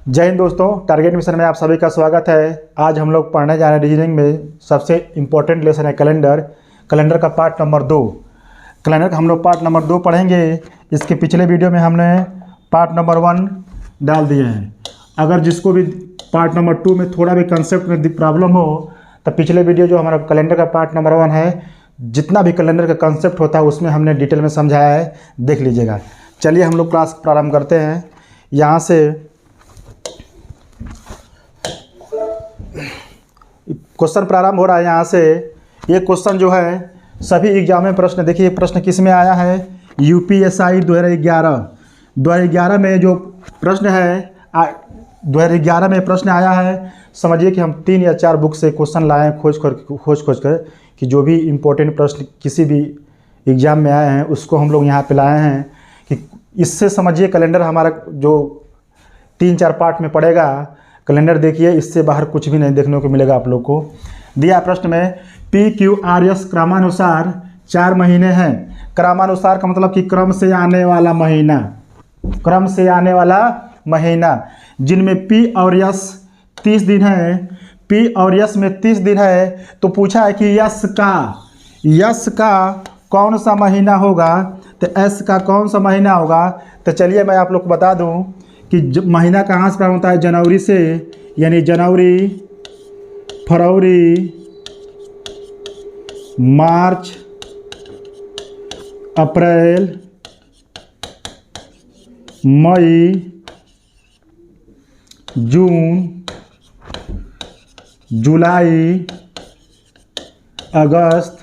जय हिंद दोस्तों, target mission में आप सभी का स्वागत है। आज हम लोग पढ़ने जा रहे हैं रीजनिंग में सबसे इम्पोर्टेंट लेसन है कैलेंडर का पार्ट नंबर 2। कैलेंडर का हम लोग पार्ट नंबर 2 पढ़ेंगे। इसके पिछले वीडियो में हमने पार्ट नंबर 1 डाल दिए हैं। अगर जिसको भी पार्ट नंबर 2 में थोड़ा भी कंसेप्ट में प्रॉब्लम हो तो पिछले वीडियो जो हमारा कैलेंडर का पार्ट नंबर 1 है, जितना भी कैलेंडर का कंसेप्ट होता है उसमें हमने डिटेल में समझाया है, देख लीजिएगा। चलिए हम लोग क्लास प्रारंभ करते हैं। यहाँ से क्वेश्चन प्रारंभ हो रहा है। यहाँ से ये क्वेश्चन जो है सभी एग्जाम में प्रश्न, देखिए प्रश्न किस में आया है, यूपीएसआई 2011 में जो प्रश्न है 2011 में प्रश्न आया है। समझिए कि हम 3 या 4 बुक से क्वेश्चन लाए हैं खोज कर कि जो भी इम्पोर्टेंट प्रश्न किसी भी एग्ज़ाम में आए हैं उसको हम लोग यहाँ पे लाए हैं कि इससे समझिए कैलेंडर हमारा जो 3-4 पार्ट में पड़ेगा। कैलेंडर देखिए, इससे बाहर कुछ भी नहीं देखने को मिलेगा आप लोग को। दिया प्रश्न में PQRS क्रमानुसार 4 महीने हैं। क्रमानुसार का मतलब कि क्रम से आने वाला महीना, जिनमें P और S 30 दिन है। P और S में 30 दिन है तो पूछा है कि यस का कौन सा महीना होगा, तो S का कौन सा महीना होगा। तो चलिए मैं आप लोग को बता दूं कि महीना कहाँ से प्रारंभ होता है, जनवरी से, यानी जनवरी, फरवरी, मार्च, अप्रैल, मई, जून, जुलाई, अगस्त।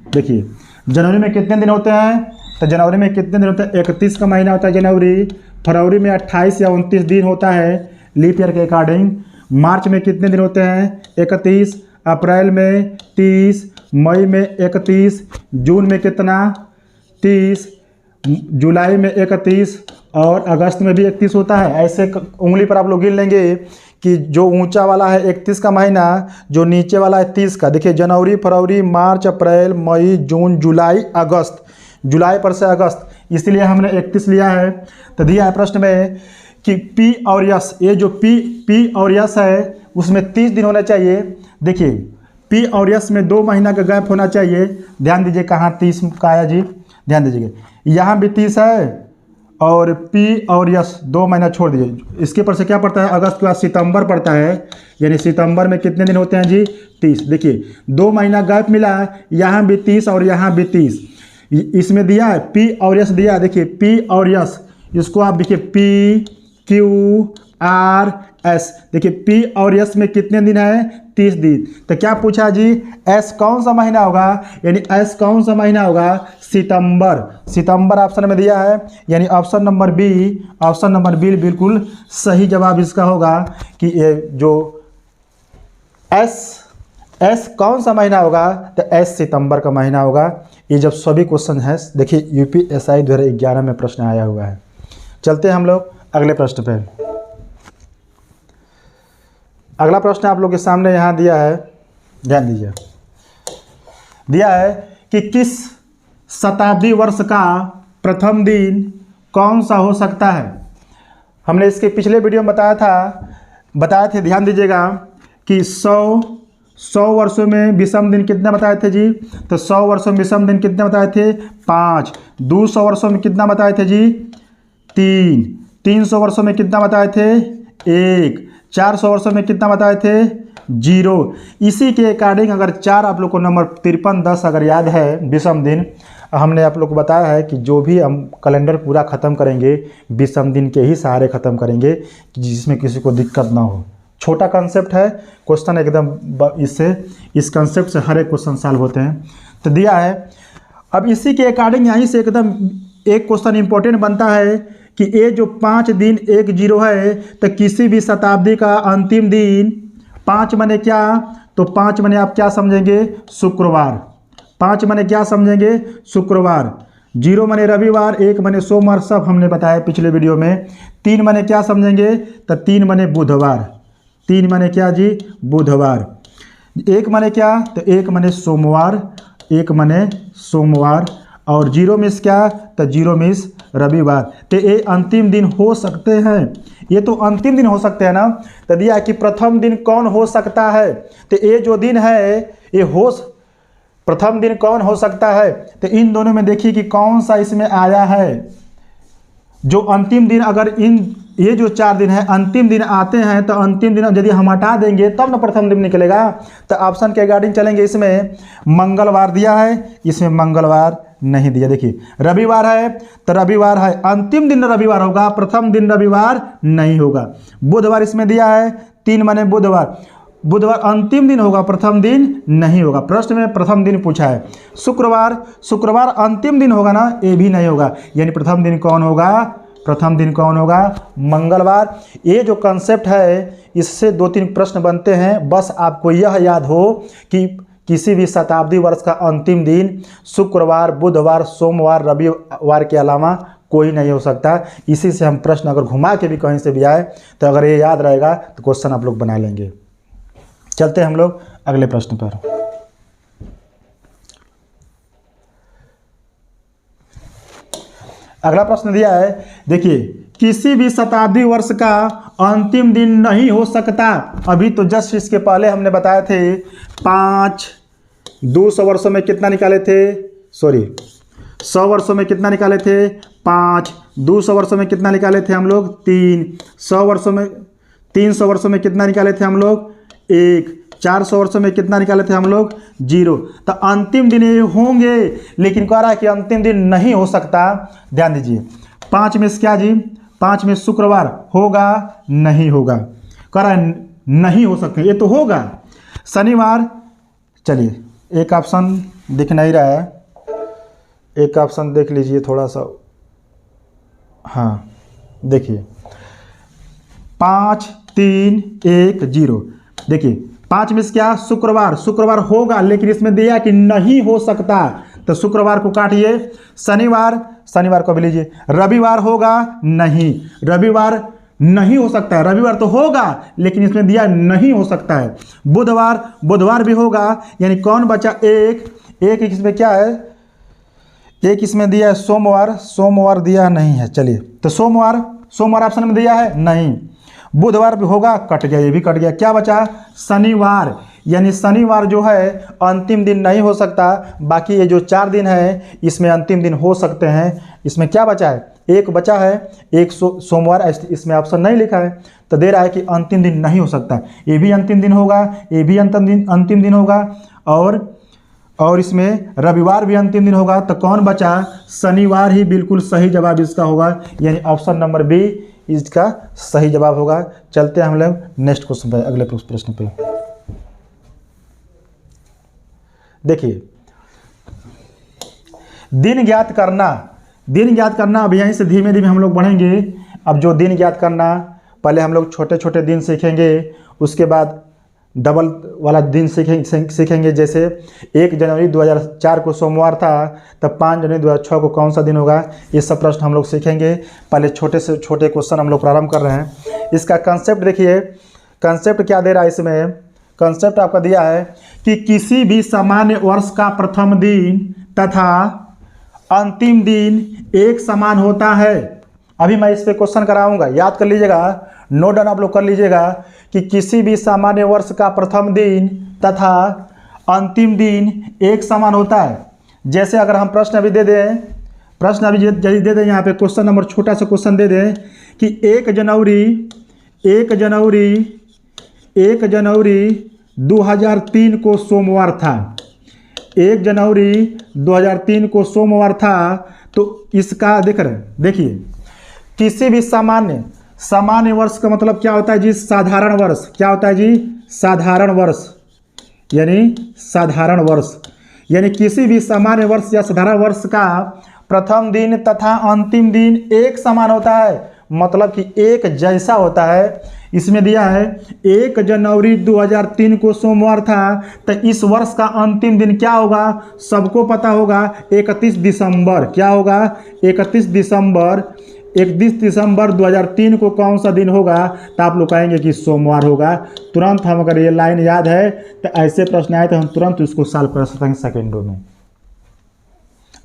देखिए जनवरी में कितने दिन होते हैं, तो जनवरी में कितने दिन होते हैं, 31 का महीना होता है जनवरी। फरवरी में 28 या 29 दिन होता है लीप ईयर के अकॉर्डिंग। मार्च में कितने दिन होते हैं, 31। अप्रैल में 30, मई में 31, जून में कितना 30, जुलाई में 31 और अगस्त में भी 31 होता है। ऐसे उंगली पर आप लोग गिन लेंगे कि जो ऊंचा वाला है 31 का महीना, जो नीचे वाला है 30 का। देखिए जनवरी, फरवरी, मार्च, अप्रैल, मई, जून, जुलाई, अगस्त। जुलाई पर से अगस्त, इसलिए हमने 31 लिया है। तो दिया है प्रश्न में कि P और S, ये जो P और S है उसमें 30 दिन होना चाहिए। देखिए P और S में 2 महीना का गैप होना चाहिए। ध्यान दीजिए कहाँ 30 का आया जी, ध्यान दीजिएगा यहाँ भी 30 है और P और S 2 महीना छोड़ दीजिए। इसके पर से क्या पड़ता है, अगस्त के बाद सितंबर पड़ता है, यानी सितंबर में कितने दिन होते हैं जी, 30। देखिए 2 महीना गैप मिला है, यहाँ भी 30 और यहाँ भी 30। इसमें दिया है P और S दिया है। देखिए P और S, इसको आप देखिए PQRS। देखिए P और S में कितने दिन है, 30 दिन। तो क्या पूछा जी, S कौन सा महीना होगा, यानी S कौन सा महीना होगा, सितंबर ऑप्शन में दिया है, यानी ऑप्शन नंबर बी बिल्कुल सही जवाब इसका होगा कि ये जो S कौन सा महीना होगा, तो S सितंबर का महीना होगा। ये जब सभी क्वेश्चन है, देखिए यूपीएसआई 2011 में प्रश्न आया हुआ है। चलते हैं हम लोग अगले प्रश्न पे। अगला प्रश्न आप लोग के सामने यहाँ दिया है, ध्यान दीजिए। दिया है कि किस शताब्दी वर्ष का प्रथम दिन कौन सा हो सकता है। हमने इसके पिछले वीडियो में बताए थे, ध्यान दीजिएगा कि 100 वर्षों में विषम दिन कितना बताए थे जी, तो 100 वर्षों में विषम दिन कितने बताए थे, 5। 200 वर्षों में कितना बताए थे जी, 3। 300 वर्षों में कितना बताए थे, 1। 400 वर्षों में कितना बताए थे, 0। इसी के अकॉर्डिंग अगर 4 आप लोग को नंबर 5310 अगर याद है विषम दिन, हमने आप लोग को बताया है कि जो भी हम कैलेंडर पूरा ख़त्म करेंगे विषम दिन के ही सहारे ख़त्म करेंगे, जिसमें किसी को दिक्कत ना हो। छोटा कंसेप्ट है, क्वेश्चन एकदम इस कंसेप्ट से हर एक क्वेश्चन सॉल्व होते हैं। तो दिया है, अब इसी के अकॉर्डिंग यहीं से एकदम एक क्वेश्चन इंपॉर्टेंट बनता है कि ये जो 5 दिन 10 है, तो किसी भी शताब्दी का अंतिम दिन 5 मने क्या, तो 5 मने आप क्या समझेंगे, शुक्रवार। 5 मने क्या समझेंगे, शुक्रवार। 0 मने रविवार, 1 मने सोमवार, सब हमने बताया पिछले वीडियो में। 3 मने क्या समझेंगे, तो 3 मने बुधवार। 3 मने क्या जी, बुधवार। 1 मने क्या, तो 1 मने सोमवार, 1 मने सोमवार। और 0 मिस क्या, तो 0 मिस रविवार। तो ये अंतिम दिन हो सकते हैं, ये तो अंतिम दिन हो सकते हैं ना। तो दिया कि प्रथम दिन कौन हो सकता है, तो ये जो दिन है ये हो प्रथम दिन कौन हो सकता है। तो इन दोनों में देखिए कि कौन सा इसमें आया है जो अंतिम दिन। अगर इन ये जो 4 दिन है अंतिम दिन आते हैं तो अंतिम दिन यदि हम हटा देंगे तब ना प्रथम दिन निकलेगा। तो ऑप्शन के अकॉर्डिंग चलेंगे। इसमें मंगलवार दिया है, इसमें मंगलवार नहीं दिया। देखिए रविवार है तो रविवार है, अंतिम दिन रविवार होगा, प्रथम दिन रविवार नहीं होगा। बुधवार इसमें दिया है, 3 माने बुधवार, बुधवार अंतिम दिन होगा, प्रथम दिन नहीं होगा। प्रश्न में प्रथम दिन पूछा है। शुक्रवार, शुक्रवार अंतिम दिन होगा ना, ये भी नहीं होगा। यानी प्रथम दिन कौन होगा, प्रथम दिन कौन होगा, मंगलवार। ये जो कंसेप्ट है इससे 2-3 प्रश्न बनते हैं। बस आपको यह याद हो कि किसी भी शताब्दी वर्ष का अंतिम दिन शुक्रवार, बुधवार, सोमवार, रविवार के अलावा कोई नहीं हो सकता। इसी से हम प्रश्न अगर घुमा के भी कहीं से भी आए तो अगर ये याद रहेगा तो क्वेश्चन आप लोग बना लेंगे। चलते हैं हम लोग अगले प्रश्न पर। अगला प्रश्न दिया है, देखिए किसी भी शताब्दी वर्ष का अंतिम दिन नहीं हो सकता। अभी तो जस्ट इसके पहले हमने बताए थे 200 वर्षों में कितना निकाले थे, 100 वर्षों में कितना निकाले थे, 5। 200 वर्षों में कितना निकाले थे हम लोग, 3। 100 वर्षों में 300 वर्षों में कितना निकाले थे हम लोग, 1। 400 वर्षों में कितना निकाले थे हम लोग, 0। तो अंतिम दिन ये होंगे, लेकिन कह रहा है कि अंतिम दिन नहीं हो सकता। ध्यान दीजिए 5 में से क्या जी, 5 में शुक्रवार होगा नहीं होगा, कह रहा है नहीं हो सकते, ये तो होगा। शनिवार, चलिए एक ऑप्शन दिख नहीं रहा है, एक ऑप्शन देख लीजिए थोड़ा सा। हाँ देखिए 5, 3, 1, 0। देखिए 5 में से क्या, शुक्रवार, शुक्रवार होगा लेकिन इसमें दिया कि नहीं हो सकता, तो शुक्रवार को काटिए। शनिवार, शनिवार को भी लीजिए। रविवार होगा नहीं, रविवार नहीं हो सकता है, रविवार तो होगा लेकिन इसमें दिया नहीं हो सकता है। बुधवार, बुधवार भी होगा, यानी कौन बचा, एक इसमें क्या है, एक इसमें दिया है सोमवार, सोमवार दिया नहीं है। चलिए तो सोमवार, सोमवार ऑप्शन में दिया है नहीं। बुधवार भी होगा, कट गया, ये भी कट गया। क्या बचा, शनिवार, यानी शनिवार जो है अंतिम दिन नहीं हो सकता। बाकी ये जो 4 दिन है इसमें अंतिम दिन हो सकते हैं। इसमें क्या बचा है, एक बचा है, एक सोमवार, इसमें ऑप्शन नहीं लिखा है तो दे रहा है कि अंतिम दिन नहीं हो सकता। ये भी अंतिम दिन होगा, ये भी अंतिम दिन होगा, और इसमें रविवार भी अंतिम दिन होगा। तो कौन बचा, शनिवार ही बिल्कुल सही जवाब इसका होगा, यानी ऑप्शन नंबर बी इसका सही जवाब होगा। चलते हैं हम लोग नेक्स्ट क्वेश्चन पे, अगले प्रश्न पे। देखिए दिन ज्ञात करना, दिन ज्ञात करना, अब यहीं से धीमे धीमे हम लोग बढ़ेंगे। अब जो दिन ज्ञात करना, पहले हम लोग छोटे छोटे दिन सीखेंगे, उसके बाद डबल वाला दिन सीखेंगे। जैसे 1 जनवरी 2004 को सोमवार था, तब 5 जनवरी 2006 को कौन सा दिन होगा, ये सब प्रश्न हम लोग सीखेंगे। पहले छोटे से छोटे क्वेश्चन हम लोग प्रारंभ कर रहे हैं। इसका कंसेप्ट देखिए, कंसेप्ट क्या दे रहा है इसमें, कंसेप्ट आपका दिया है कि किसी भी सामान्य वर्ष का प्रथम दिन तथा अंतिम दिन एक समान होता है। अभी मैं इस पर क्वेश्चन कराऊंगा, याद कर लीजिएगा, नोट डाउन आप लोग कर लीजिएगा कि किसी भी सामान्य वर्ष का प्रथम दिन तथा अंतिम दिन एक समान होता है। जैसे अगर हम प्रश्न अभी दे दें, प्रश्न अभी यदि दे दें, यहाँ पे क्वेश्चन नंबर छोटा सा क्वेश्चन दे दें कि 1 जनवरी 2003 को सोमवार था, 1 जनवरी 2003 को सोमवार था, तो इसका देख रहे हैं, देखिए किसी भी सामान्य वर्ष का मतलब क्या होता है जी, साधारण वर्ष। क्या होता है जी, साधारण वर्ष, यानी साधारण वर्ष, यानी किसी भी सामान्य वर्ष या साधारण वर्ष का प्रथम दिन तथा अंतिम दिन एक समान होता है, मतलब कि एक जैसा होता है। इसमें दिया है 1 जनवरी 2003 को सोमवार था, तो इस वर्ष का अंतिम दिन क्या होगा, सबको पता होगा 31 दिसंबर। क्या होगा, 31 दिसंबर 2003 को कौन सा दिन होगा, तो आप लोग कहेंगे कि सोमवार होगा। तुरंत हम, अगर ये लाइन याद है तो ऐसे प्रश्न आए तो हम तुरंत उसको सॉल्व कर सकते हैं सेकेंडों में।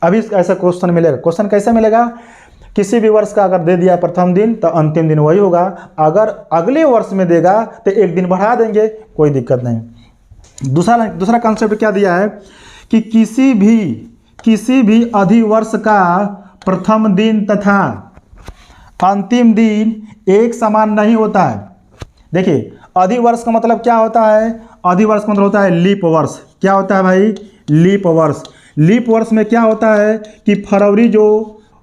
अभी ऐसा क्वेश्चन मिलेगा, क्वेश्चन कैसे मिलेगा, किसी भी वर्ष का अगर दे दिया प्रथम दिन तो अंतिम दिन वही होगा, अगर अगले वर्ष में देगा तो एक दिन बढ़ा देंगे, कोई दिक्कत नहीं। दूसरा कंसेप्ट क्या दिया है कि किसी भी अधिवर्ष का प्रथम दिन तथा अंतिम दिन एक समान नहीं होता है। देखिए अधिवर्ष का मतलब क्या होता है, अधिवर्ष का मतलब होता है लीप वर्ष। क्या होता है भाई, लीप वर्ष। लीप वर्ष में क्या होता है कि फरवरी जो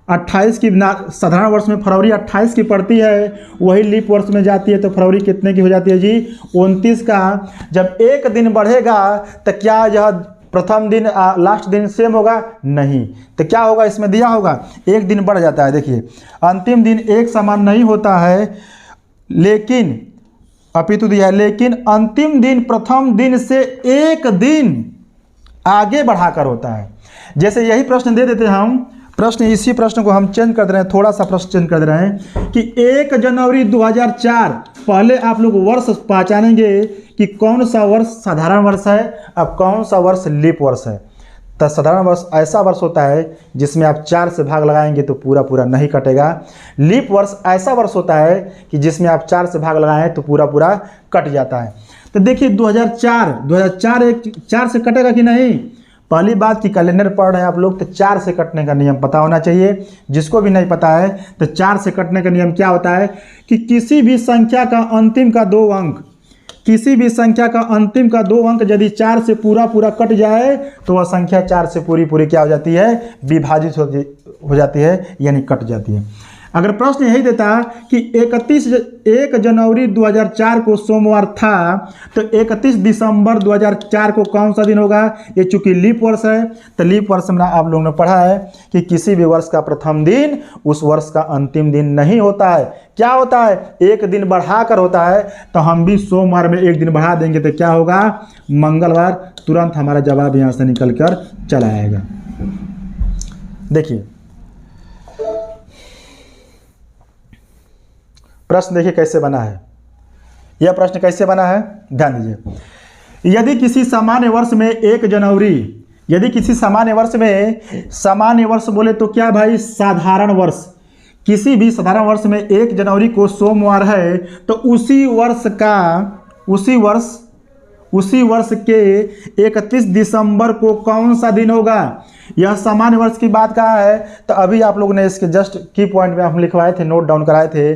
28 की साधारण वर्ष में फरवरी 28 की पड़ती है, वही लीप वर्ष में जाती है तो फरवरी कितने की हो जाती है जी, 29 का। जब एक दिन बढ़ेगा तो क्या यह प्रथम दिन लास्ट दिन सेम होगा, नहीं, तो क्या होगा, इसमें दिया होगा एक दिन बढ़ जाता है। देखिए अंतिम दिन एक समान नहीं होता है, लेकिन अपितु दिया है लेकिन अंतिम दिन प्रथम दिन से एक दिन आगे बढ़ाकर होता है। जैसे यही प्रश्न दे देते हैं हम, प्रश्न इसी प्रश्न को हम चेंज कर दे रहे हैं, थोड़ा सा प्रश्न चेंज कर दे रहे हैं कि 1 जनवरी 2004, पहले आप लोग वर्ष पहचानेंगे कि कौन सा वर्ष साधारण वर्ष है, अब कौन सा वर्ष लीप वर्ष है। तो साधारण वर्ष ऐसा वर्ष होता है जिसमें आप 4 से भाग लगाएंगे तो पूरा पूरा नहीं कटेगा। लीप वर्ष ऐसा वर्ष होता है कि जिसमें आप 4 से भाग लगाएं तो पूरा पूरा कट जाता है। तो देखिए 2004 एक 4 से कटेगा कि नहीं। पहली बात कि कैलेंडर पढ़ रहे हैं आप लोग तो 4 से कटने का नियम पता होना चाहिए। जिसको भी नहीं पता है तो 4 से कटने का नियम क्या होता है कि किसी भी संख्या का अंतिम का 2 अंक, किसी भी संख्या का अंतिम का 2 अंक यदि 4 से पूरा पूरा कट जाए तो वह संख्या 4 से पूरी पूरी क्या हो जाती है, विभाजित हो जाती है, यानी कट जाती है। अगर प्रश्न यही देता कि 1 जनवरी 2004 को सोमवार था तो 31 दिसंबर 2004 को कौन सा दिन होगा। ये चूंकि लीप वर्ष है तो लीप वर्ष में आप लोगों ने पढ़ा है कि किसी भी वर्ष का प्रथम दिन उस वर्ष का अंतिम दिन नहीं होता है। क्या होता है, एक दिन बढ़ाकर होता है। तो हम भी सोमवार में एक दिन बढ़ा देंगे तो क्या होगा, मंगलवार। तुरंत हमारा जवाब यहाँ से निकल कर चला आएगा। देखिए प्रश्न देखिए कैसे बना है, यह प्रश्न कैसे बना है, ध्यान दीजिए। यदि किसी सामान्य वर्ष में 1 जनवरी, यदि किसी सामान्य वर्ष में, सामान्य वर्ष बोले तो क्या भाई, साधारण वर्ष, किसी भी साधारण वर्ष में 1 जनवरी को सोमवार है तो उसी वर्ष के 31 दिसंबर को कौन सा दिन होगा। यह सामान्य वर्ष की बात कहा है। तो अभी आप लोगों ने इसके जस्ट की पॉइंट में हम लिखवाए थे, नोट डाउन कराए थे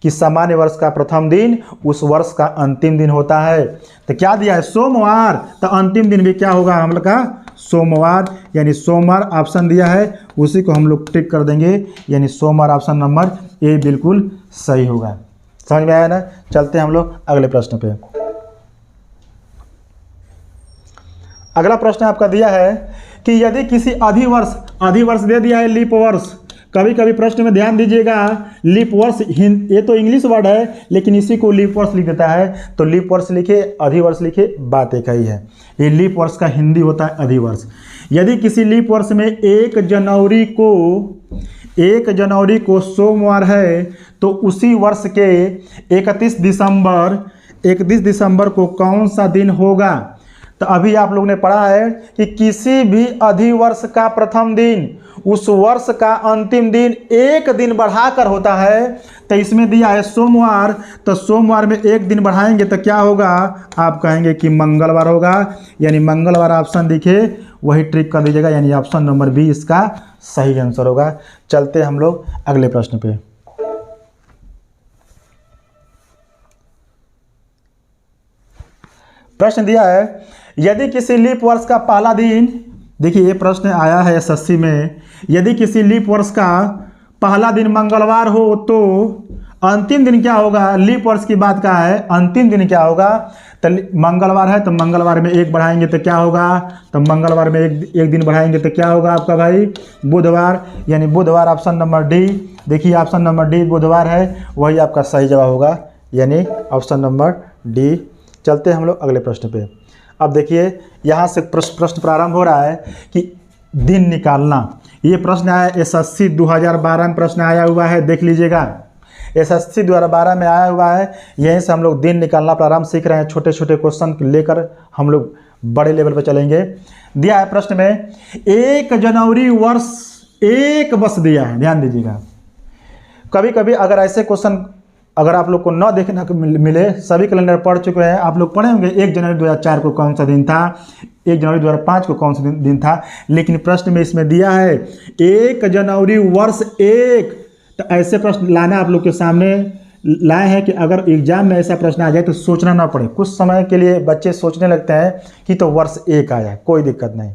कि सामान्य वर्ष का प्रथम दिन उस वर्ष का अंतिम दिन होता है। तो क्या दिया है, सोमवार, तो अंतिम दिन भी क्या होगा हम लोग का, सोमवार, यानी सोमवार ऑप्शन दिया है, उसी को हम लोग टिक कर देंगे, यानी सोमवार ऑप्शन नंबर ए बिल्कुल सही होगा। समझ में आया ना। चलते हैं हम लोग अगले प्रश्न पे। अगला प्रश्न आपका दिया है कि यदि किसी अधिवर्ष दे दिया है लीप वर्ष। कभी कभी प्रश्न में ध्यान दीजिएगा, लीप वर्ष ये तो इंग्लिश वर्ड है लेकिन इसी को लीप वर्ष लिख देता है। तो लीप वर्ष लिखे, अधिवर्ष लिखे, बात एक ही है। ये लीप वर्ष का हिंदी होता है अधिवर्ष। यदि किसी लीप वर्ष में 1 जनवरी को सोमवार है तो उसी वर्ष के 31 दिसंबर को कौन सा दिन होगा। तो अभी आप लोग ने पढ़ा है कि किसी भी अधिवर्ष का प्रथम दिन उस वर्ष का अंतिम दिन एक दिन बढ़ाकर होता है। तो इसमें दिया है सोमवार, तो सोमवार में एक दिन बढ़ाएंगे तो क्या होगा, आप कहेंगे कि मंगलवार होगा, यानी मंगलवार ऑप्शन दिखे वही ट्रिक कर दीजिएगा, यानी ऑप्शन नंबर बी इसका सही आंसर होगा। चलते हम लोग अगले प्रश्न पे। प्रश्न दिया है यदि किसी लीप वर्ष का पहला दिन, देखिए ये प्रश्न आया है एसएससी में, यदि किसी लीप वर्ष का पहला दिन मंगलवार हो तो अंतिम दिन क्या होगा। लीप वर्ष की बात का है, अंतिम दिन क्या होगा। तो मंगलवार है तो मंगलवार में एक बढ़ाएंगे तो क्या होगा, तो मंगलवार में एक दिन बढ़ाएंगे तो क्या होगा आपका भाई, बुधवार, यानी बुधवार ऑप्शन नंबर डी। देखिए ऑप्शन नंबर डी बुधवार है, वही आपका सही जवाब होगा, यानी ऑप्शन नंबर डी। चलते हैं हम लोग अगले प्रश्न पे। अब देखिए यहाँ से प्रश्न प्रारंभ हो रहा है कि दिन निकालना। ये प्रश्न आया एसएससी 2012 में प्रश्न आया हुआ है, देख लीजिएगा एसएससी 2012 में आया हुआ है। यहीं से हम लोग दिन निकालना प्रारंभ सीख रहे हैं। छोटे छोटे क्वेश्चन लेकर हम लोग बड़े लेवल पर चलेंगे। दिया है प्रश्न में 1 जनवरी वर्ष एक बस दिया है, ध्यान दीजिएगा कभी कभी अगर ऐसे क्वेश्चन अगर आप लोग को न देखने को मिले, सभी कैलेंडर पढ़ चुके हैं, आप लोग पढ़े होंगे 1 जनवरी 2004 को कौन सा दिन था, 1 जनवरी 2005 को कौन सा दिन था, लेकिन प्रश्न में इसमें दिया है 1 जनवरी वर्ष 1। तो ऐसे प्रश्न लाना आप लोग के सामने लाए हैं कि अगर एग्जाम में ऐसा प्रश्न आ जाए तो सोचना ना पड़े। कुछ समय के लिए बच्चे सोचने लगते हैं कि तो वर्ष 1 आया, कोई दिक्कत नहीं।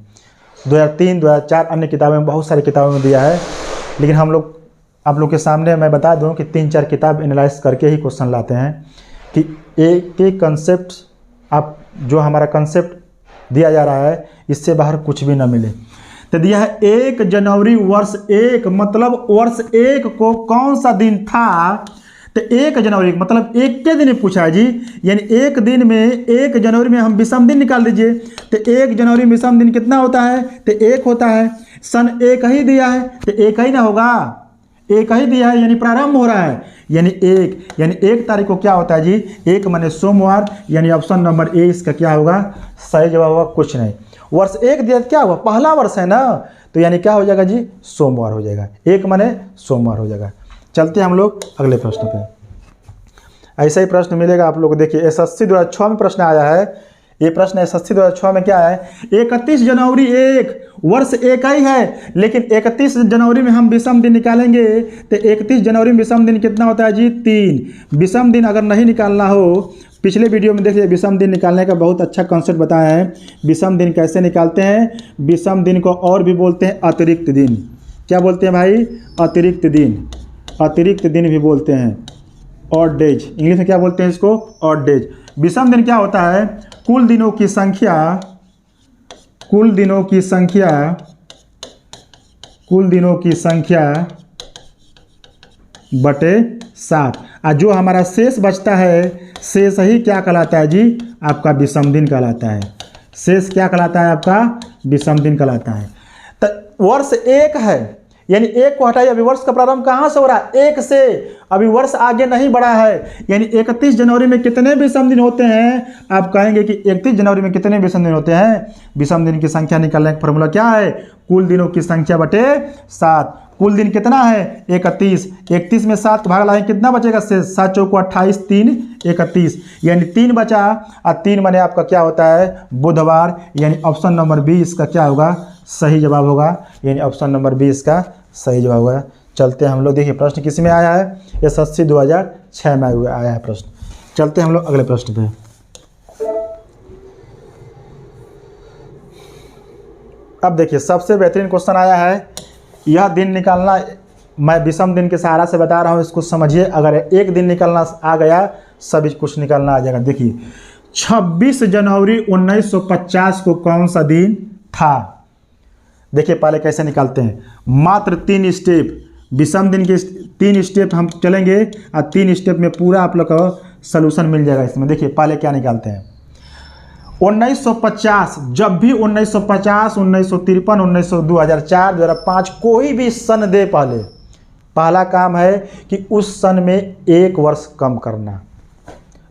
2003, 2004 अन्य किताबों में, बहुत सारी किताबों में दिया है, लेकिन हम लोग आप लोग के सामने मैं बता दूं कि 3-4 किताब एनालाइज करके ही क्वेश्चन लाते हैं कि एक कंसेप्ट आप जो हमारा कंसेप्ट दिया जा रहा है इससे बाहर कुछ भी ना मिले। तो दिया है 1 जनवरी वर्ष 1, मतलब वर्ष 1 को कौन सा दिन था। तो 1 जनवरी मतलब 1 के दिन पूछा है जी, यानी एक दिन में 1 जनवरी में हम विषम दिन निकाल दीजिए। तो 1 जनवरी में विषम दिन कितना होता है, तो 1 होता है। सन 1 ही दिया है तो 1 ही ना होगा, 1 ही दिया है यानी प्रारंभ हो रहा है, यानी 1 तारीख को क्या होता है जी, 1 माने सोमवार, यानी ऑप्शन नंबर ए इसका क्या होगा, सही जवाब होगा, कुछ नहीं। वर्ष 1 दिया क्या हुआ, पहला वर्ष है ना, तो यानी क्या हो जाएगा जी, सोमवार हो जाएगा, 1 माने सोमवार हो जाएगा। चलते हैं हम लोग अगले प्रश्न पे। ऐसा ही प्रश्न मिलेगा आप लोग को। देखिए SSC 2006 में प्रश्न आया है, ये प्रश्न SSC 2006 में क्या है, 31 जनवरी 1 वर्ष 1 ही है, लेकिन 31 जनवरी में हम विषम दिन निकालेंगे तो 31 जनवरी में विषम दिन कितना होता है जी, 3। विषम दिन अगर नहीं निकालना हो, पिछले वीडियो में देखिए विषम दिन निकालने का बहुत अच्छा कॉन्सेप्ट बताया है। विषम दिन कैसे निकालते हैं, विषम दिन को और भी बोलते हैं अतिरिक्त दिन। क्या बोलते हैं भाई, अतिरिक्त दिन, अतिरिक्त दिन भी बोलते हैं, ऑड डेज, इंग्लिश में क्या बोलते हैं इसको, ऑड डेज। विषम दिन क्या होता है, कुल दिनों की संख्या, कुल दिनों की संख्या, कुल दिनों की संख्या बटे 7, और जो हमारा शेष बचता है, शेष ही क्या कहलाता है जी, आपका विषम दिन कहलाता है। शेष क्या कहलाता है, आपका विषम दिन कहलाता है। तो वर्ष 1 है, यानी 1 को हटाइए, अभी वर्ष का प्रारंभ कहाँ से हो रहा है, 1 से, अभी वर्ष आगे नहीं बढ़ा है। यानी 31 जनवरी में कितने विषम दिन होते हैं, आप कहेंगे कि 31 जनवरी में कितने विषम दिन होते हैं। विषम दिन की संख्या निकालने का फॉर्मूला क्या है, कुल दिनों की संख्या बटे 7। कुल दिन कितना है, 31, 31 में 7 भाग लाएं कितना बचेगा, से 7 चौको 28, 3 31, यानी 3 बचा, और 3 माने आपका क्या होता है, बुधवार, यानी ऑप्शन नंबर बी इसका क्या होगा, सही जवाब होगा, यानी ऑप्शन नंबर बी इसका सही जवाब होगा। चलते हैं हम लोग, देखिए प्रश्न किस में आया है, SSC 2006 में आया है प्रश्न। चलते हैं हम लोग अगले प्रश्न पे। अब देखिए सबसे बेहतरीन क्वेश्चन आया है, यह दिन निकालना, मैं विषम दिन के सहारा से बता रहा हूँ, इसको समझिए। अगर एक दिन निकालना आ गया, सभी कुछ निकालना आ जाएगा। देखिए 26 जनवरी 1950 को कौन सा दिन था। देखिए पहले कैसे निकालते हैं, मात्र 3 स्टेप, विषम दिन के 3 स्टेप हम चलेंगे, और 3 स्टेप में पूरा आप लोग का सलूशन मिल जाएगा इसमें। देखिए पहले क्या निकालते हैं, 1950, जब भी 1950, 1953, 1900, 2004, 2005 कोई भी सन दे, पहला काम है कि उस सन में 1 वर्ष कम करना।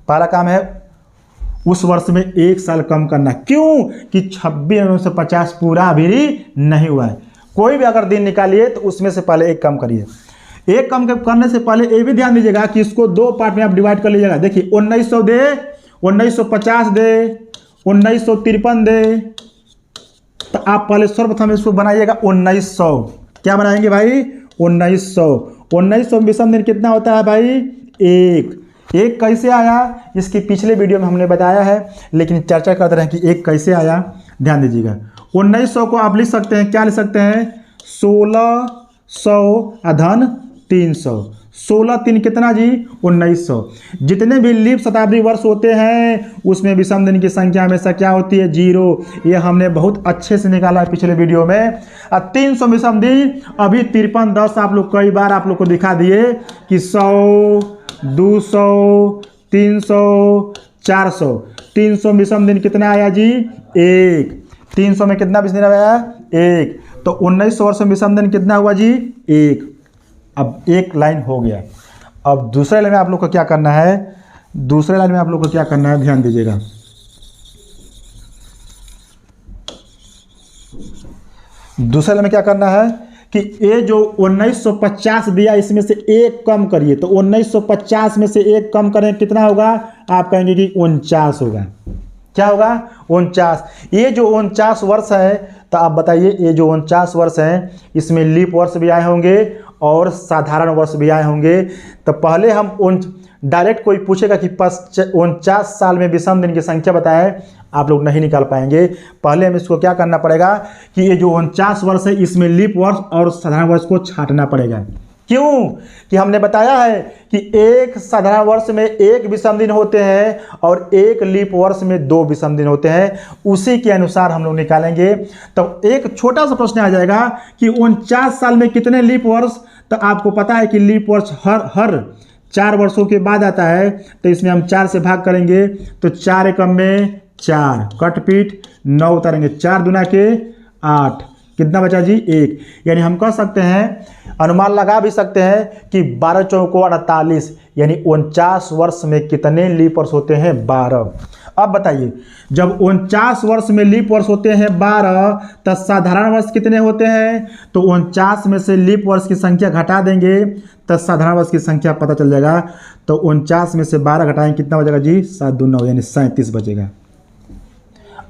पहला काम है उस वर्ष में 1 साल कम करना। क्यों कि 26 1950 पूरा अभी नहीं हुआ है। कोई भी अगर दिन निकालिए तो उसमें से पहले 1 कम करिए। 1 कम करने से पहले ये भी ध्यान दीजिएगा कि इसको 2 पार्ट में आप डिवाइड कर लीजिएगा। देखिए 1900 दे, 1950 दे, 1953 दे, तो आप पहले सर्वप्रथम इसको बनाइएगा 1900। क्या बनाएंगे भाई, 1900। 1900 विषम दिन कितना होता है भाई, 1। 1 कैसे आया, इसकी पिछले वीडियो में हमने बताया है, लेकिन चर्चा करते रहे कि 1 कैसे आया। ध्यान दीजिएगा 1900 को आप लिख सकते हैं, क्या लिख सकते हैं, 1600 अधन 300। 16 3 कितना जी, 1900। जितने भी लीप शताब्दी वर्ष होते हैं उसमें विषम दिन की संख्या हमेशा क्या होती है, 0। ये हमने बहुत अच्छे से निकाला है पिछले वीडियो में। 300 विषम दिन, अभी 53 10 आप लोग कई बार आप लोग को दिखा दिए कि 100 200 300 400। 300 विषम दिन कितना आया जी, 1। 300 में कितना विषम दिन आया, 1। तो 1900 वर्ष में विषम दिन कितना हुआ जी, 1। अब 1 लाइन हो गया। अब दूसरे लाइन में आप लोग को क्या करना है, दूसरे लाइन में आप लोग को क्या करना है, ध्यान दीजिएगा। दूसरे लाइन में क्या करना है कि ये जो 1950 दिया इसमें से एक कम करिए, तो 1950 में से एक कम करें कितना होगा, आप कहेंगे कि 49 होगा। क्या होगा, 49। ये जो 49 वर्ष है, तो आप बताइए ये जो 49 वर्ष है इसमें लीप वर्ष भी आए होंगे और साधारण वर्ष भी आए होंगे। तो पहले हम डायरेक्ट कोई पूछेगा कि 49 साल में विषम दिन की संख्या बताएं, आप लोग नहीं निकाल पाएंगे। पहले हम इसको क्या करना पड़ेगा कि ये जो 49 वर्ष है इसमें लीप वर्ष और साधारण वर्ष को छांटना पड़ेगा। क्यों कि हमने बताया है कि एक साधारण वर्ष में एक विषम दिन होते हैं और एक लीप वर्ष में 2 विषम दिन होते हैं, उसी के अनुसार हम लोग निकालेंगे। तो एक छोटा सा प्रश्न आ जाएगा कि 49 साल में कितने लीप वर्ष, तो आपको पता है कि लीप वर्ष हर 4 वर्षों के बाद आता है, तो इसमें हम 4 से भाग करेंगे, तो 4 एकम में 4, कट पीट 9 उतारेंगे, 4 दूना के 8, कितना बचा जी 1। यानी हम कह सकते हैं, अनुमान लगा भी सकते हैं कि 12 चौको 48, यानी 49 वर्ष में कितने लीप वर्ष होते हैं, 12। अब बताइए जब 49 वर्ष में लीप वर्ष होते हैं 12, तो साधारण वर्ष कितने होते हैं, तो 49 में से लीप वर्ष की संख्या घटा देंगे तो साधारण वर्ष की संख्या पता चल जाएगा। तो 49 में से 12 घटाएंगे, कितना बचेगा जी, 7 दूनी 9, यानी 37 बचेगा।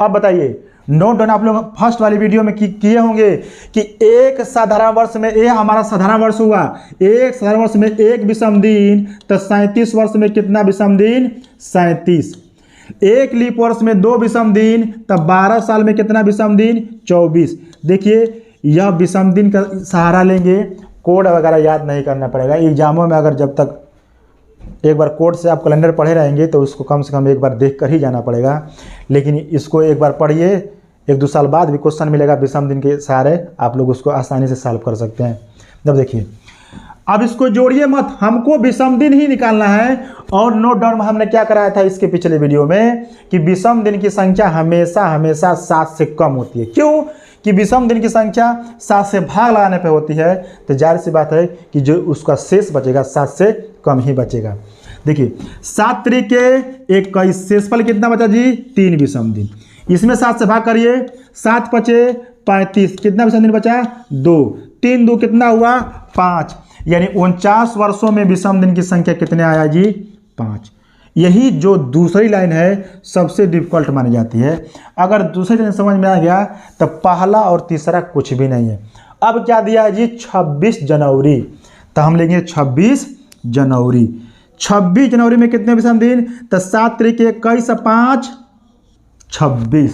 अब बताइए नोट डाउन आप लोग फर्स्ट वाली वीडियो में किए होंगे कि एक साधारण वर्ष में, ये हमारा साधारण वर्ष हुआ, एक साधारण वर्ष में एक विषम दिन, तो 37 वर्ष में कितना विषम दिन, 37। एक लीप वर्ष में 2 विषम दिन, तब 12 साल में कितना विषम दिन, 24। देखिए यह विषम दिन का सहारा लेंगे, कोड वगैरह याद नहीं करना पड़ेगा एग्जामों में। अगर जब तक एक बार कोड से आप कैलेंडर पढ़े रहेंगे तो उसको कम से कम एक बार देख कर ही जाना पड़ेगा, लेकिन इसको एक बार पढ़िए, 1-2 साल बाद भी क्वेश्चन मिलेगा विषम दिन के सहारे, आप लोग उसको आसानी से सॉल्व कर सकते हैं। जब देखिए अब इसको जोड़िए मत, हमको विषम दिन ही निकालना है। और नोट डाउन में हमने क्या कराया था इसके पिछले वीडियो में कि विषम दिन की संख्या हमेशा 7 से कम होती है। क्यों कि विषम दिन की संख्या 7 से भाग लगाने पे होती है, तो जाहिर सी बात है कि जो उसका शेष बचेगा 7 से कम ही बचेगा। देखिए 7 त्रिके 21, शेषफल कितना बचा जी, 3 विषम दिन। इसमें 7 से भाग करिए, 7 पचे 35, कितना विषम दिन बचा, 2, 3 2 कितना हुआ, 5। यानी 49 वर्षों में विषम दिन की संख्या कितने आया जी, 5। यही जो दूसरी लाइन है सबसे डिफिकल्ट मानी जाती है। अगर दूसरी लाइन समझ में आ गया तो पहला और तीसरा कुछ भी नहीं है। अब क्या दिया है जी, 26 जनवरी, तो हम लेंगे 26 जनवरी। 26 जनवरी में कितने विषम दिन, तो 7 त्रिके 21 5 26,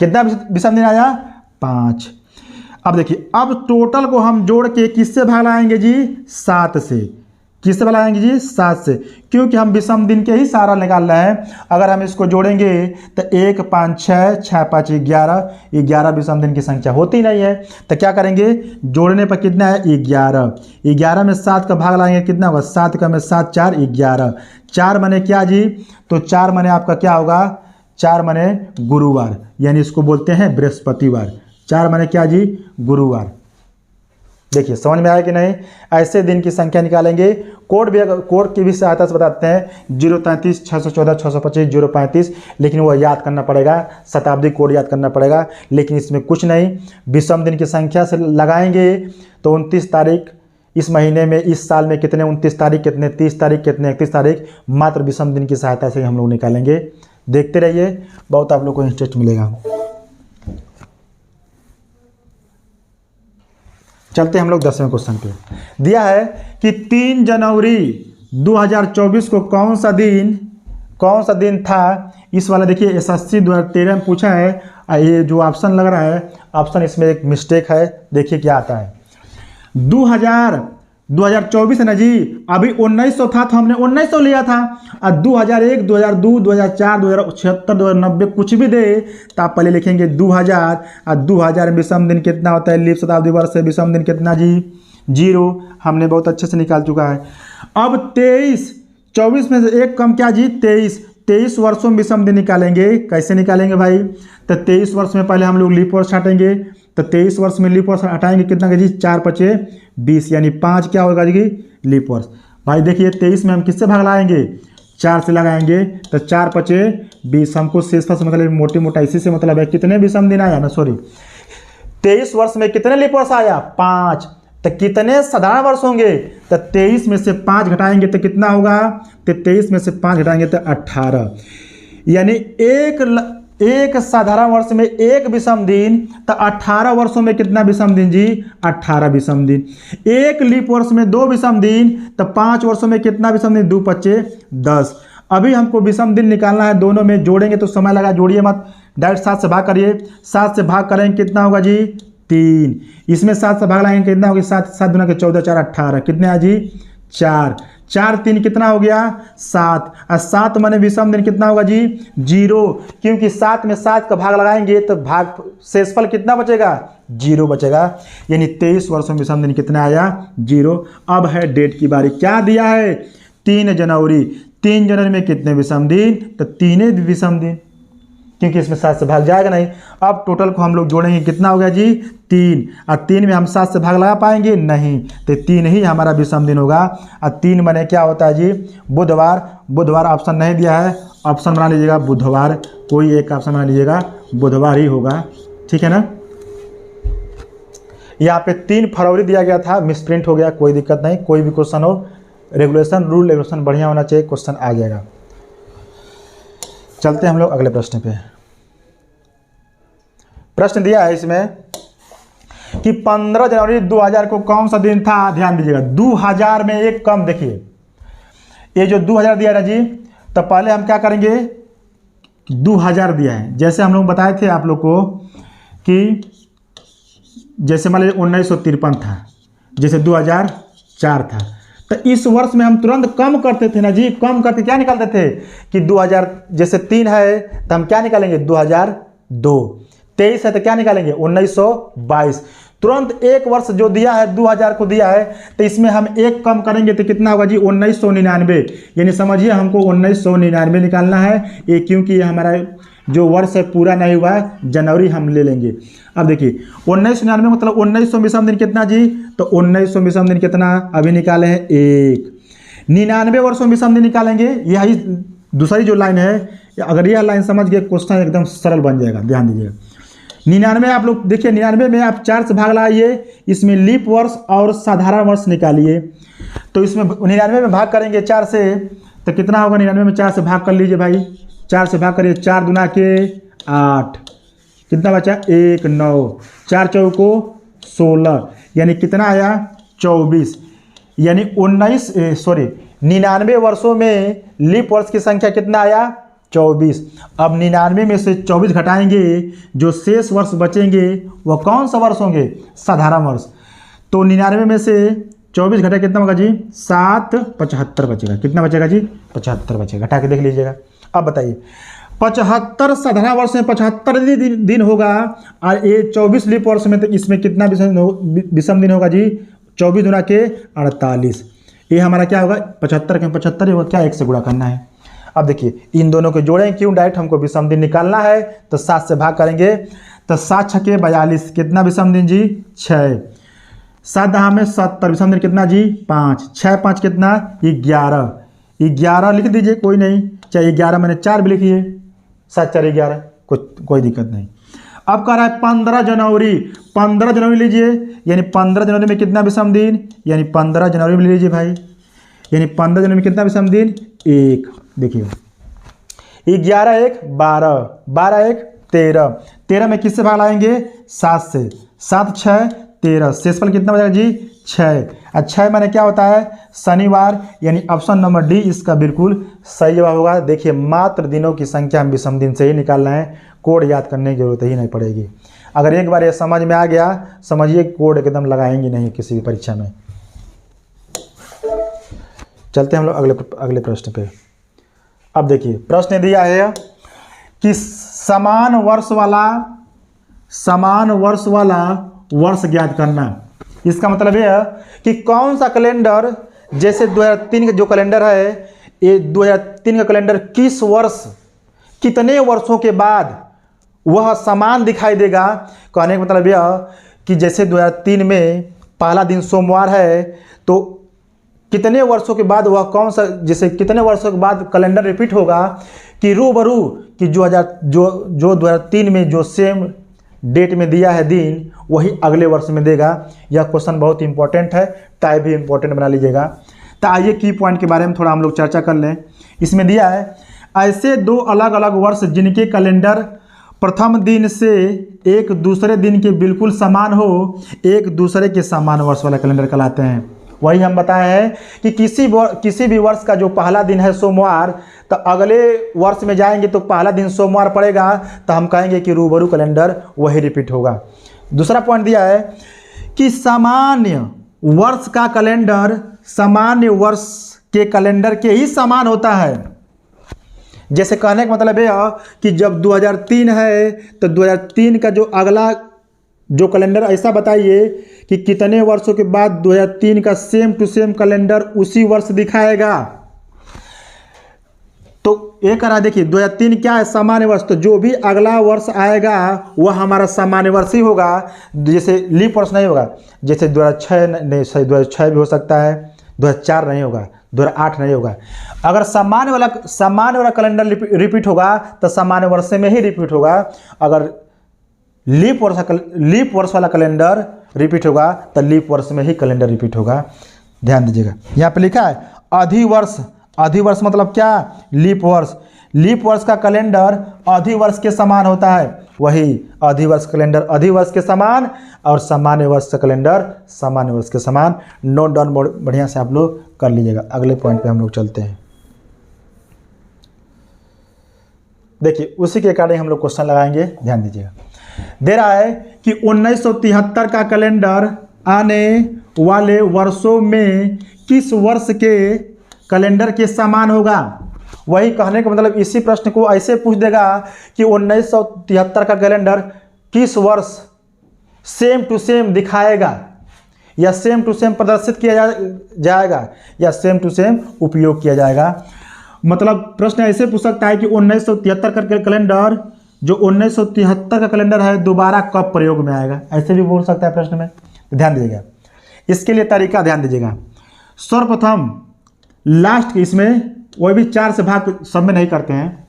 कितना विषम दिन आया, 5। अब देखिए अब टोटल को हम जोड़ के किससे भाग लगाएंगे जी, 7 से। किससे भाग लगाएंगे जी, 7 से, क्योंकि हम विषम दिन के ही सारा निकाल रहे हैं। अगर हम इसको जोड़ेंगे तो 1 5 6 6 5 11 विषम दिन की संख्या होती नहीं है, तो क्या करेंगे, जोड़ने पर कितना है, 11। 11 में 7 का भाग लगाएंगे, कितना होगा, 7 का में 7 4 11। 4 मने क्या जी, तो 4 मने आपका क्या होगा, 4 मने गुरुवार, यानी इसको बोलते हैं बृहस्पतिवार। 4 मने क्या जी, गुरुवार। देखिए समझ में आया कि नहीं, ऐसे दिन की संख्या निकालेंगे। कोड भी, कोड की भी सहायता से बताते हैं, 033 614 625 035, लेकिन वो याद करना पड़ेगा, शताब्दी कोड याद करना पड़ेगा। लेकिन इसमें कुछ नहीं, विषम दिन की संख्या से लगाएंगे तो 29 तारीख इस महीने में, इस साल में कितने 29 तारीख, कितने 30 तारीख, कितने 31 तारीख, मात्र विषम दिन की सहायता से हम लोग निकालेंगे। देखते रहिए, बहुत आप लोग को इंटरेस्ट मिलेगा। चलते हम लोग 10वें क्वेश्चन पे। दिया है कि 3 जनवरी 2024 को कौन सा दिन था। इस वाला देखिए SSC 2013 में पूछा है। ये जो ऑप्शन लग रहा है, ऑप्शन इसमें एक मिस्टेक है, देखिए क्या आता है। 2024 है ना जी, अभी 1900 था तो हमने 1900 लिया था। और 2001 2002 2004 2076 2090 कुछ भी दे तो आप पहले लिखेंगे 2000। और 2000 में विषम दिन कितना होता है, लीप शताब्दी वर्ष से विषम दिन कितना जी, 0। हमने बहुत अच्छे से निकाल चुका है। अब 24 में से एक कम क्या जी, 23 वर्षों में विषम दिन निकालेंगे। कैसे निकालेंगे भाई, तो 23 वर्ष में पहले हम लोग लीप वर्ष हटाएंगे, तो 23 वर्ष में लीप वर्ष हटाएंगे, कितना का जी, 4 5 20, यानी 5 क्या होगा जी, लीप वर्ष। भाई देखिए 23 में हम किससे भाग लगाएंगे, 4 से लगाएंगे, तो 4 5 20। हमको शेषफल से मतलब मोटी मोटा इसी से मतलब है कितने विषम दिन आया ना, सॉरी 23 वर्ष में कितने लीप वर्ष आया? 5। तो कितने साधारण वर्ष होंगे? तो 23 में से 5 घटाएंगे तो कितना होगा? तो 23 में से 5 घटाएंगे तो 18। यानी एक साधारण वर्ष में एक विषम दिन, तो 18 वर्षों में कितना विषम दिन जी? 18 विषम दिन। एक लीप वर्ष में 2 विषम दिन, तो 5 वर्षों में कितना विषम दिन? 2 पच्चे 10। अभी हमको विषम दिन निकालना है, दोनों में जोड़ेंगे तो समय लगा, जोड़िए मत, डायरेक्ट 7 से भाग करिए। 7 से भाग करेंगे कितना होगा जी? 3। इसमें 7 से भाग लगाएंगे कितना होगा? 7 दूना के 14, 4 18, कितने है जी? 4। 4 3 कितना हो गया? 7। और 7 माने विषम दिन कितना होगा जी? 0, क्योंकि 7 में 7 का भाग लगाएंगे तो भाग शेषफल कितना बचेगा? 0 बचेगा। यानी 23 वर्षों में विषम दिन कितना आया? 0। अब है डेट की बारी। क्या दिया है? 3 जनवरी। 3 जनवरी में कितने विषम दिन? तो 3 विषम दिन, क्योंकि इसमें 7 से भाग जाएगा नहीं। अब टोटल को हम लोग जोड़ेंगे, कितना हो गया जी? 3। और 3 में हम 7 से भाग लगा पाएंगे नहीं, तो 3 ही हमारा विषम दिन होगा। और 3 माने क्या होता है जी? बुधवार। बुधवार ऑप्शन नहीं दिया है, ऑप्शन बना लीजिएगा बुधवार, कोई एक ऑप्शन बना लीजिएगा, बुधवार ही होगा। ठीक है ना? यहाँ पे 3 फरवरी दिया गया था, मिसप्रिंट हो गया, कोई दिक्कत नहीं। कोई भी क्वेश्चन हो, रेगुलेशन रूल रेगुलेशन बढ़िया होना चाहिए, क्वेश्चन आ जाएगा। चलते हैं हम लोग अगले प्रश्न पे। प्रश्न दिया है इसमें कि 15 जनवरी 2000 को कौन सा दिन था? ध्यान दीजिएगा, 2000 में एक कम, देखिए ये जो 2000 दिया ना जी, तो पहले हम क्या करेंगे? 2000 दिया है, जैसे हम लोग बताए थे आप लोग को कि जैसे मान लीजिए 1953 था, जैसे 2004 था, तो इस वर्ष में हम तुरंत कम करते थे ना जी। कम करके क्या निकालते थे कि 2000, जैसे 3 है तो हम क्या निकालेंगे? 2002। 23 है तो क्या निकालेंगे? 1922। तुरंत एक वर्ष जो दिया है 2000 को दिया है, तो इसमें हम एक कम करेंगे तो कितना होगा जी? 1999। यानी समझिए हमको 1999 निकालना है, ये क्योंकि ये हमारा जो वर्ष है पूरा नहीं हुआ है, जनवरी हम ले लेंगे। अब देखिए 1999 मतलब 1900 विषम दिन कितना जी? तो 1900 विषम दिन कितना अभी निकाले हैं? 1। 99 वर्षों विषम दिन निकालेंगे, यही दूसरी जो लाइन है, अगर यह लाइन समझ गए क्वेश्चन एकदम सरल बन जाएगा। ध्यान दीजिएगा, 99 आप लोग देखिए, 99 में आप 4 से भाग लगाइए, इसमें लीप वर्ष और साधारण वर्ष निकालिए। तो इसमें 99 में भाग करेंगे 4 से, तो कितना होगा? 99 में 4 से भाग कर लीजिए भाई, 4 से भाग करिए, 4 दूना के 8, कितना बचा? 1 9, 4 चौको 16, यानी कितना आया? 24। यानी 99 वर्षों में लीप वर्ष की संख्या कितना आया? 24। अब 99 में से 24 घटाएंगे, जो शेष वर्ष बचेंगे वह कौन सा वर्ष होंगे? साधारण वर्ष। तो 99 में से 24 घटा कितना होगा जी? 7 75 बचेगा। कितना बचेगा जी? 75 बचेगा। घटा के देख लीजिएगा। अब बताइए 75 साधारण वर्ष में 75 दिन होगा, और ये 24 लीप वर्ष में, तो इसमें कितना विषम दिन होगा जी? 24 गुना के 48। ये हमारा क्या होगा? 75 के 75 होगा, क्या 1 से गुणा करना है। अब देखिए इन दोनों को जोड़ें, क्यों? डायरेक्ट हमको विषम दिन निकालना है, तो 7 से भाग करेंगे, तो 7 छके 42, कितना विषम दिन जी? 6। 7 दहा में 70, विषम दिन कितना जी? 5। 6 5 कितना? 11। 11 लिख दीजिए, कोई नहीं, चाहे 11 मैंने 4 भी लिखिए, 7 4 11, कोई दिक्कत नहीं। अब कह रहा है 15 जनवरी। 15 जनवरी लीजिए, यानी 15 जनवरी में कितना विषम दिन? यानी 15 जनवरी में लीजिए भाई, यानी 15 जनवरी में कितना विषम दिन? 1। देखिए 11 1 12, 12 1 13, 13 में किससे भाग लाएंगे? 7 से, 7 6 13, शेषफल कितना बचेगा जी? 6। और 6 माने क्या होता है? शनिवार। यानी ऑप्शन नंबर डी इसका बिल्कुल सही जवाब होगा। देखिए मात्र दिनों की संख्या हम विषम दिन से ही निकालना है, कोड याद करने की जरूरत ही नहीं पड़ेगी। अगर एक बार ये समझ में आ गया, समझिए कोड एकदम लगाएंगे नहीं किसी भी परीक्षा में। चलते हैं हम लोग अगले प्रश्न पे। अब देखिए प्रश्न दिया है कि समान वर्ष वाला वर्ष ज्ञात करना। इसका मतलब यह है कि कौन सा कैलेंडर, जैसे 2003 का जो कैलेंडर है, ये 2003 का कैलेंडर किस वर्ष, कितने वर्षों के बाद वह समान दिखाई देगा। कहने का मतलब यह कि जैसे 2003 में पहला दिन सोमवार है, तो कितने वर्षों के बाद वह कौन सा, जैसे कितने वर्षों के बाद कैलेंडर रिपीट होगा कि रूबरू कि जो 2003 में जो सेम डेट में दिया है दिन, वही अगले वर्ष में देगा। यह क्वेश्चन बहुत इंपॉर्टेंट है, टाइप भी इंपॉर्टेंट बना लीजिएगा। तो आइए की पॉइंट के बारे में थोड़ा हम लोग चर्चा कर लें। इसमें दिया है ऐसे दो अलग अलग वर्ष जिनके कैलेंडर प्रथम दिन से एक दूसरे दिन के बिल्कुल समान हो, एक दूसरे के समान वर्ष वाला कैलेंडर कहलाते हैं। वही हम बताए हैं कि किसी भी वर्ष का जो पहला दिन है सोमवार, तो अगले वर्ष में जाएंगे तो पहला दिन सोमवार पड़ेगा, तो हम कहेंगे कि रूबरू कैलेंडर वही रिपीट होगा। दूसरा पॉइंट दिया है कि सामान्य वर्ष का कैलेंडर सामान्य वर्ष के कैलेंडर के ही समान होता है। जैसे कहने का मतलब यह कि जब 2003 है तो 2003 का जो अगला जो कैलेंडर ऐसा बताइए कि कितने वर्षों के बाद 2003 का सेम टू सेम कैलेंडर उसी वर्ष दिखाएगा। तो एक करा देखिए 2003 क्या है, सामान्य वर्ष, तो जो भी अगला वर्ष आएगा वह हमारा सामान्य वर्ष ही होगा। जैसे लीप वर्ष नहीं होगा, जैसे 2006 नहीं, सही 2006 भी हो सकता है, 2004 नहीं होगा, 2008 नहीं होगा। अगर सामान्य वाला कैलेंडर रिपीट होगा तो सामान्य वर्ष में ही रिपीट होगा। अगर लीप वर्ष वाला कैलेंडर रिपीट होगा तो लीप वर्ष में ही कैलेंडर रिपीट होगा। ध्यान दीजिएगा, यहाँ पे लिखा है अधिवर्ष। अधिवर्ष मतलब क्या, लीप वर्ष। लीप वर्ष का कैलेंडर अधिवर्ष के समान होता है, वही अधिवर्ष कैलेंडर अधिवर्ष के समान और सामान्य वर्ष का कैलेंडर सामान्य वर्ष के समान। नोट डाउन बढ़िया से आप लोग कर लीजिएगा। अगले पॉइंट पे हम लोग चलते हैं। देखिए उसी के अकॉर्डिंग हम लोग क्वेश्चन लगाएंगे, ध्यान दीजिएगा। दे रहा है कि 1973 का कैलेंडर आने वाले वर्षों में किस वर्ष के कैलेंडर के समान होगा। वही कहने का मतलब इसी प्रश्न को ऐसे पूछ देगा कि 1973 का कैलेंडर किस वर्ष सेम टू सेम दिखाएगा, या सेम टू सेम प्रदर्शित किया जाएगा, या सेम टू सेम उपयोग किया जाएगा। मतलब प्रश्न ऐसे पूछ सकता है कि 1973 का कैलेंडर, जो 1973 का कैलेंडर है, दोबारा कब प्रयोग में आएगा, ऐसे भी बोल सकता है प्रश्न में। तो ध्यान दीजिएगा, इसके लिए तरीका ध्यान दीजिएगा। सर्वप्रथम लास्ट इसमें वही भी 4 से भाग सब में नहीं करते हैं।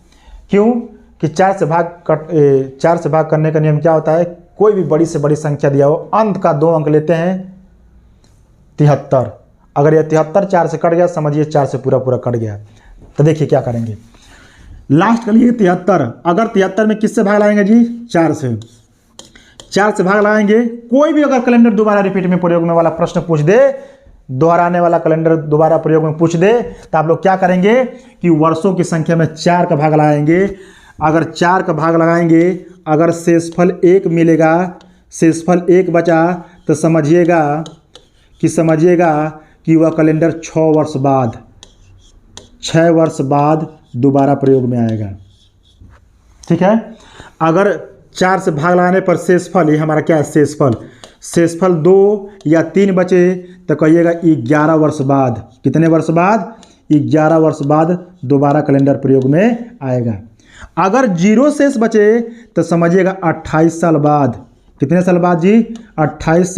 क्यों कि 4 से भाग करने का नियम क्या होता है, कोई भी बड़ी से बड़ी संख्या दिया हो अंत का 2 अंक लेते हैं 73। अगर यह 73 4 से कट गया, समझिए 4 से पूरा कट गया। तो देखिए क्या करेंगे, लास्ट कर लिए 73। अगर 73 में किससे भाग लाएंगे जी, 4 से। 4 से भाग लगाएंगे। कोई भी अगर कैलेंडर दोबारा रिपीट में प्रयोग में वाला प्रश्न पूछ दे, दोहराने वाला कैलेंडर दोबारा प्रयोग में पूछ दे, तो आप लोग क्या करेंगे कि वर्षों की संख्या में 4 का भाग लगाएंगे। अगर 4 का भाग लगाएंगे, अगर शेषफल 1 मिलेगा, शेषफल 1 बचा, तो समझिएगा कि वह कैलेंडर 6 वर्ष बाद दोबारा प्रयोग में आएगा। ठीक है। अगर 4 से भाग लगाने पर शेषफल, ये हमारा क्या है, शेषफल 2 या 3 बचे, तो कहिएगा 11 वर्ष बाद। कितने वर्ष बाद, 11 वर्ष बाद दोबारा कैलेंडर प्रयोग में आएगा। अगर 0 शेष बचे तो समझिएगा 28 साल बाद। कितने साल बाद जी, 28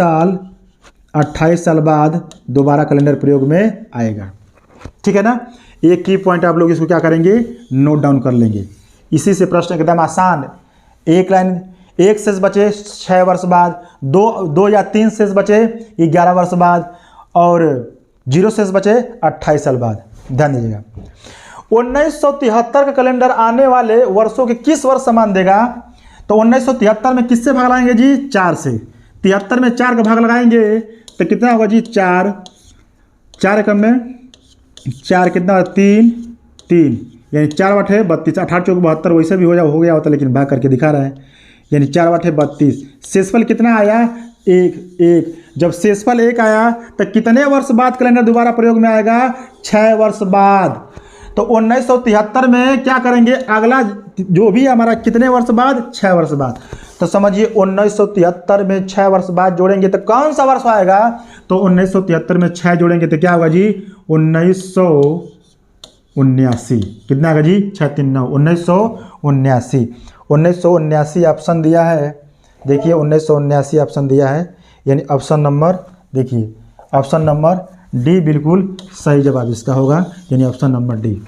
साल बाद दोबारा कैलेंडर प्रयोग में आएगा। ठीक है ना। एक की पॉइंट आप लोग इसको क्या करेंगे, नोट डाउन कर लेंगे। इसी से प्रश्न एकदम आसान। एक लाइन, 1 शेष बचे 6 वर्ष बाद, 2 या 3 शेष बचे 11 वर्ष बाद, और 0 शेष बचे 28 साल बाद। ध्यान दीजिएगा। 1973 का कैलेंडर आने वाले वर्षों के किस वर्ष समान देगा, तो 1973 में किससे भाग लगाएंगे जी, 4 से। 73 में 4 का भाग लगाएंगे तो कितना होगा जी, 4 एकम में 4 कितना, 3 यानी 4/32, 8 चौक 72, वैसे भी हो गया होता, लेकिन भाग करके दिखा रहा है, यानी 4/32। शेषफल कितना आया, 1। जब शेषफल 1 आया तो कितने वर्ष बाद कैलेंडर दोबारा प्रयोग में आएगा, 6 वर्ष बाद। तो 1973 में क्या करेंगे, अगला जो भी हमारा कितने वर्ष बाद, 6 वर्ष बाद। तो समझिए 1973 में 6 वर्ष बाद जोड़ेंगे तो कौन सा वर्ष आएगा, तो 1973 में 6 जोड़ेंगे तो क्या होगा जी, 1979। कितना होगा जी, 6 3 9, 1979 ऑप्शन दिया है। देखिए 1979 ऑप्शन दिया है, यानी ऑप्शन नंबर, देखिए ऑप्शन नंबर डी बिल्कुल सही जवाब इसका होगा, यानी ऑप्शन नंबर डी।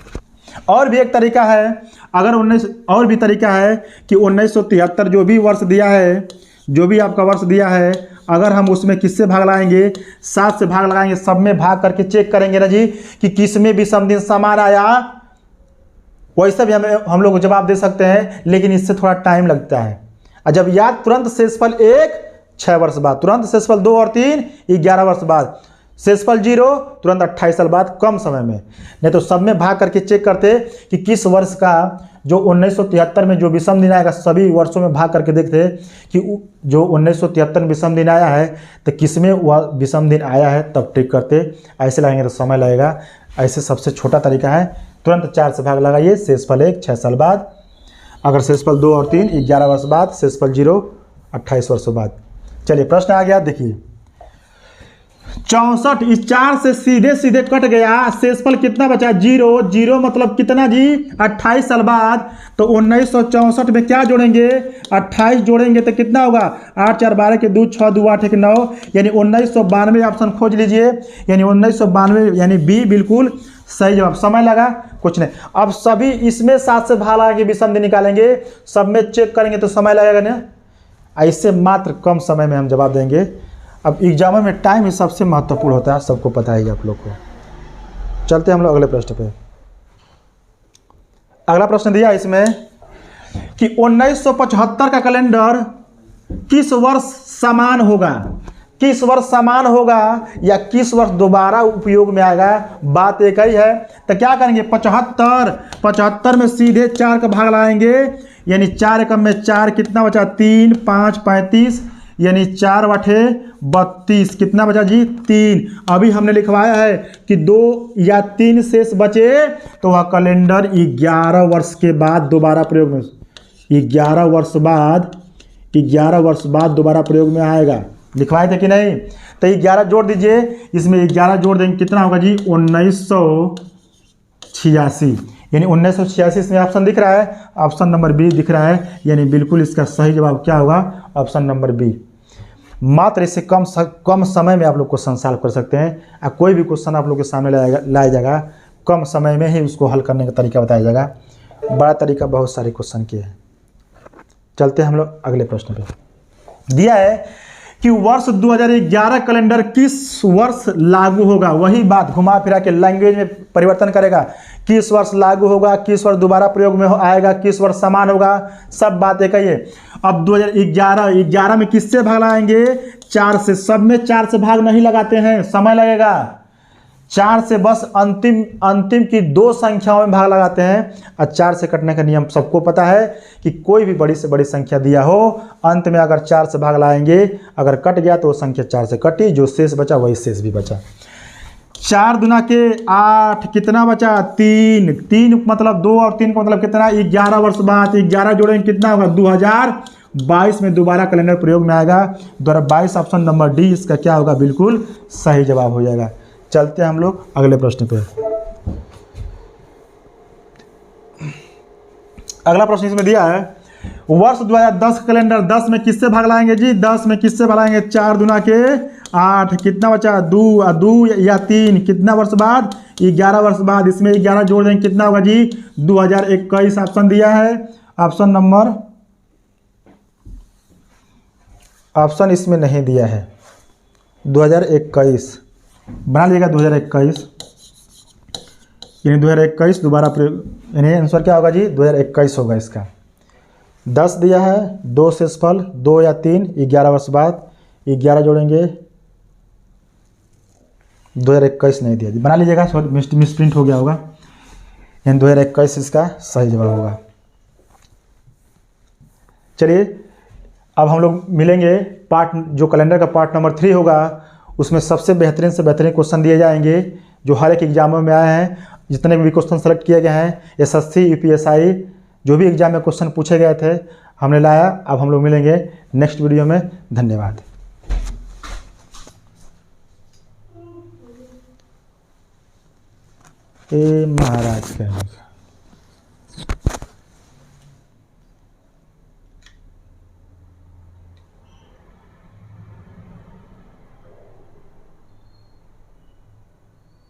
और भी एक तरीका है, अगर 19 और भी तरीका है कि 1973 जो भी वर्ष दिया है, जो भी आपका वर्ष दिया है, अगर हम उसमें किससे भाग लगाएंगे, 7 से भाग लगाएंगे, सब में भाग करके चेक करेंगे ना जी कि किस में विषम दिन समान आया, वैसे भी हम लोग जवाब दे सकते हैं, लेकिन इससे थोड़ा टाइम लगता है। और जब याद तुरंत शेषफल 1 6 वर्ष बाद, तुरंत शेषफल 2 और 3 11 वर्ष बाद, शेषफल 0 तुरंत 28 साल बाद, कम समय में। नहीं तो सब में भाग करके चेक करते कि किस वर्ष का जो 1973 में जो विषम दिन आएगा, सभी वर्षों में भाग करके देखते कि जो 1973 में विषम दिन आया है तो किस में वह विषम दिन आया है, तब टिक करते। ऐसे लगाएंगे तो समय लगेगा। ऐसे सबसे छोटा तरीका है, तुरंत 4 से भाग लगाइए, शेषफल 1 6 साल बाद, अगर शेषफल 2 और 3 11 वर्ष बाद, शेषफल 0 28 वर्षों बाद। चलिए प्रश्न आ गया, देखिए 64 इस 4 से सीधे सीधे कट गया, शेषफल कितना बचा 0, 0 मतलब कितना जी 28 साल बाद। तो 1964 में क्या जोड़ेंगे, 28 जोड़ेंगे तो कितना होगा, 8 4 12 के 2 6 2 8 1 9, यानी 1992 ऑप्शन खोज लीजिए, यानी 1992 यानी बी बिल्कुल सही जवाब। समय लगा कुछ नहीं। अब सभी इसमें 7 से भाग लगा के विषम दिन निकालेंगे, सब में चेक करेंगे तो समय लगेगा ना। ऐसे मात्र कम समय में हम जवाब देंगे। अब एग्जाम में टाइम ही सबसे महत्वपूर्ण होता है, सबको पता है आप लोग को। चलते हम लोग अगले प्रश्न पे। अगला प्रश्न दिया इसमें कि 1975 का कैलेंडर किस वर्ष समान होगा, किस वर्ष समान होगा या किस वर्ष दोबारा उपयोग में आएगा, बात एक ही है। तो क्या करेंगे, 75 में सीधे 4 का भाग लाएंगे, यानी 4 एकम में 4 कितना बचा 3 5 35, यानी 4 8 32, कितना बचा जी 3। अभी हमने लिखवाया है कि 2 या 3 शेष बचे तो वह कैलेंडर 11 वर्ष के बाद दोबारा प्रयोग में, 11 वर्ष बाद दोबारा प्रयोग में आएगा। लिखवाए थे कि नहीं, तो 11 जोड़ दीजिए, इसमें 11 जोड़ देंगे कितना होगा जी 1986, यानी 1986 में ऑप्शन दिख रहा है, ऑप्शन नंबर बी दिख रहा है, यानी बिल्कुल इसका सही जवाब क्या होगा, ऑप्शन नंबर बी। मात्र इससे कम समय में आप लोग क्वेश्चन सॉल्व कर सकते हैं। कोई भी क्वेश्चन आप लोग के सामने लाया जाएगा, कम समय में ही उसको हल करने का तरीका बताया जाएगा। बड़ा तरीका बहुत सारे क्वेश्चन के हैं। चलते हैं हम लोग अगले प्रश्न पे। दिया है कि वर्ष 2011 कैलेंडर किस वर्ष लागू होगा, वही बात घुमा फिरा के लैंग्वेज में परिवर्तन करेगा, किस वर्ष लागू होगा, किस वर्ष दोबारा प्रयोग में आएगा, किस वर्ष समान होगा, सब बात एक ही है। अब 2011 में किससे भाग लगाएंगे, 4 से, सब में 4 से भाग नहीं लगाते हैं, समय लगेगा। 4 से बस अंतिम की 2 संख्याओं में भाग लगाते हैं। और 4 से कटने का नियम सबको पता है कि कोई भी बड़ी से बड़ी संख्या दिया हो, अंत में अगर 4 से भाग लगाएंगे, अगर कट गया तो वो संख्या 4 से कटी, जो शेष बचा वही शेष भी बचा। 4 दूना के 8, कितना बचा 3 मतलब 2 और 3 का मतलब कितना 11 वर्ष बाद, 11 जोड़ेंगे कितना होगा 2022 में दोबारा कैलेंडर प्रयोग में आएगा। 2022 ऑप्शन नंबर डी इसका क्या होगा, बिल्कुल सही जवाब हो जाएगा। चलते हैं हम लोग अगले प्रश्न पे। अगला प्रश्न इसमें दिया है वर्ष 2010 कैलेंडर 10 में किससे भाग लाएंगे जी, 10 में किससे भाग लाएंगे, 4 दूना के 8, कितना बचा 2 या 3, कितना वर्ष बाद 11 वर्ष बाद, इसमें 11 जोड़ देंगे कितना होगा जी 2021 ऑप्शन दिया है। ऑप्शन इसमें नहीं दिया है, 2021 बना लीजिएगा, 2021 यानी 2021 दोबारा प्रयोग, यानी आंसर क्या होगा जी 2021 होगा इसका। 10 दिया है, 2 शेषफल 2 या 3, 11 वर्ष बाद, 11 जोड़ेंगे, 2021 नहीं दिया जी, बना लीजिएगा, मिसप्रिंट हो गया होगा, यानी 2021 इसका सही जवाब होगा। चलिए अब हम लोग मिलेंगे पार्ट, जो कैलेंडर का पार्ट नंबर 3 होगा, उसमें सबसे बेहतरीन से बेहतरीन क्वेश्चन दिए जाएंगे जो हर एक एग्जामों में आए हैं। जितने भी क्वेश्चन सेलेक्ट किए गए हैं, SSC UPSI जो भी एग्जाम में क्वेश्चन पूछे गए थे हमने लाया। अब हम लोग मिलेंगे नेक्स्ट वीडियो में। धन्यवाद। महाराज का